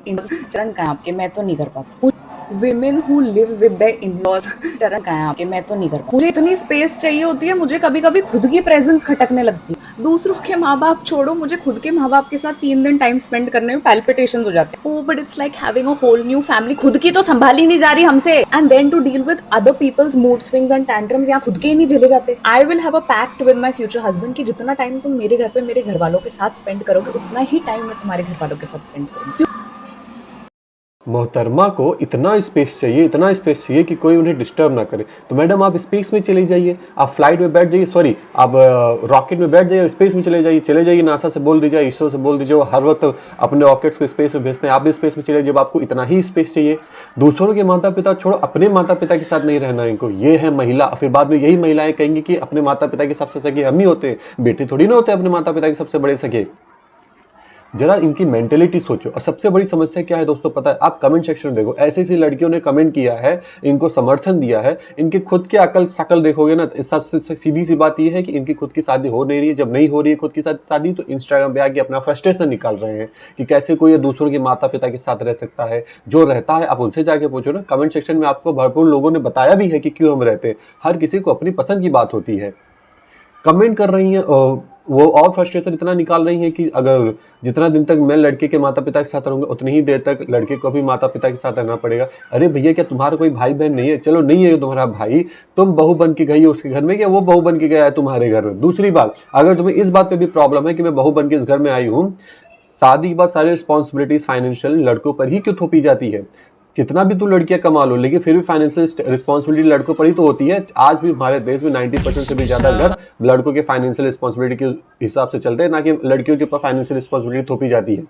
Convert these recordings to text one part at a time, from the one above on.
चरण कहाँ है आपके? मैं तो नहीं कर पाती। Women who live with their in-laws चरण कहाँ है आपके? मैं तो नहीं कर पाती। मुझे इतनी स्पेस चाहिए होती है, मुझे कभी-कभी खुद की प्रेजेंस खटकने लगती है। दूसरों के माँ-बाप छोड़ो, मुझे खुद के माँ-बाप के साथ 3 दिन टाइम स्पेंड करने में पैल्पिटेशंस हो जाते हैं। Oh but it's like having a whole new family. खुद की तो संभाली नहीं जा रही हमसे, and then to deal with other people's mood swings and tantrums, यहाँ खुद के ही नहीं झेले जाते। I will have a pact with my future husband कि जितना टाइम तुम मेरे घर पे मेरे घर वालों के साथ स्पेंड करोगे, उतना ही टाइम मैं तुम्हारे घर वालों के साथ स्पेंड करूंगी। मोहतरमा को इतना स्पेस चाहिए कि कोई उन्हें डिस्टर्ब ना करे। तो मैडम आप स्पेस में चले जाइए, आप फ्लाइट में बैठ जाइए, सॉरी आप रॉकेट में बैठ जाइए, स्पेस में चले जाइए, नासा से बोल दीजिए, इसरो से बोल दीजिए, वो हर वक्त अपने रॉकेट्स को स्पेस में भेजते हैं, आप भी स्पेस में चले जाइए। जब आपको इतना ही स्पेस चाहिए, दूसरों के माता पिता छोड़ो, अपने माता पिता के साथ नहीं रहना इनको। ये है महिला। फिर बाद में यही महिलाएं कहेंगी कि अपने माता पिता के सबसे सगे हम ही होते हैं, बेटे थोड़ी ना होते अपने माता पिता के सबसे बड़े सगे। जरा इनकी मेंटेलिटी सोचो। और सबसे बड़ी समस्या क्या है दोस्तों पता है? आप कमेंट सेक्शन में देखो, ऐसी ऐसी लड़कियों ने कमेंट किया है, इनको समर्थन दिया है। इनकी खुद की अकल शकल देखोगे ना, सीधी सी बात यह है कि इनकी खुद की शादी हो नहीं रही है। जब नहीं हो रही है खुद की शादी, तो इंस्टाग्राम पे आके अपना फ्रस्ट्रेशन निकाल रहे हैं कि कैसे कोई दूसरों के माता पिता के साथ रह सकता है। जो रहता है आप उनसे जाके पूछो ना। कमेंट सेक्शन में आपको भरपूर लोगों ने बताया भी है कि क्यों हम रहते हैं। हर किसी को अपनी पसंद की बात होती है। कमेंट कर रही हैं वो और फ्रस्ट्रेशन इतना निकाल रही हैं कि अगर जितना दिन तक मैं लड़के के माता पिता के साथ रहूंगा, उतनी ही देर तक लड़के को भी माता पिता के साथ रहना पड़ेगा। अरे भैया, क्या तुम्हारा कोई भाई बहन नहीं है? चलो नहीं है तुम्हारा भाई, तुम बहू बन के गई हो उसके घर में, क्या वो बहू बन के गया है तुम्हारे घर में? दूसरी बात, अगर तुम्हें इस बात पे भी प्रॉब्लम है कि मैं बहू बन के इस घर में आई हूँ, शादी के बाद सारी रिस्पॉन्सिबिलिटीज फाइनेंशियल लड़कों पर ही क्यों थोपी जाती है? कितना भी तू लड़कियां कमा लो, लेकिन फिर भी फाइनेंशियल रिस्पॉन्सिबिलिटी लड़कों पर ही तो होती है। आज भी हमारे देश में 90% से भी ज्यादा घर लड़कों के फाइनेंशियल रिस्पॉन्सिबिलिटी के हिसाब से चलते हैं, ना कि लड़कियों के ऊपर फाइनेंशियल रिस्पॉन्सिबिलिटी थोपी जाती है।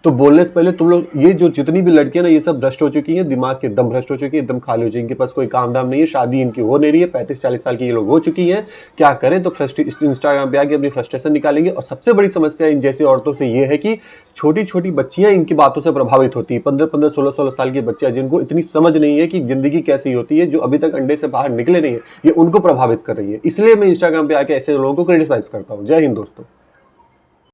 तो बोलने से पहले तुम लोग, ये जो जितनी भी लड़कियां ना, ये सब भ्रष्ट हो चुकी हैं, दिमाग के एकदम भ्रष्ट हो चुकी है, एकदम खाली हो चुकी है। इनके पास कोई काम धाम नहीं है, शादी इनकी हो नहीं रही है, 35-40 साल की ये लोग हो चुकी हैं। क्या करें? तो इंस्टाग्राम पे आके अपनी फ्रस्ट्रेशन निकालेंगे। और सबसे बड़ी समस्या इन जैसी औरतों से ये है कि छोटी छोटी बच्चियां इनकी बातों से प्रभावित होती है। 15-15, 16-16 साल की बच्चियां, जिनको इतनी समझ नहीं है कि जिंदगी कैसी होती है, जो अभी तक अंडे से बाहर निकले नहीं है, ये उनको प्रभावित कर रही है। इसलिए मैं इंस्टाग्राम पे आके ऐसे लोगों को क्रिटिसाइज करता हूँ। जय हिंद दोस्तों।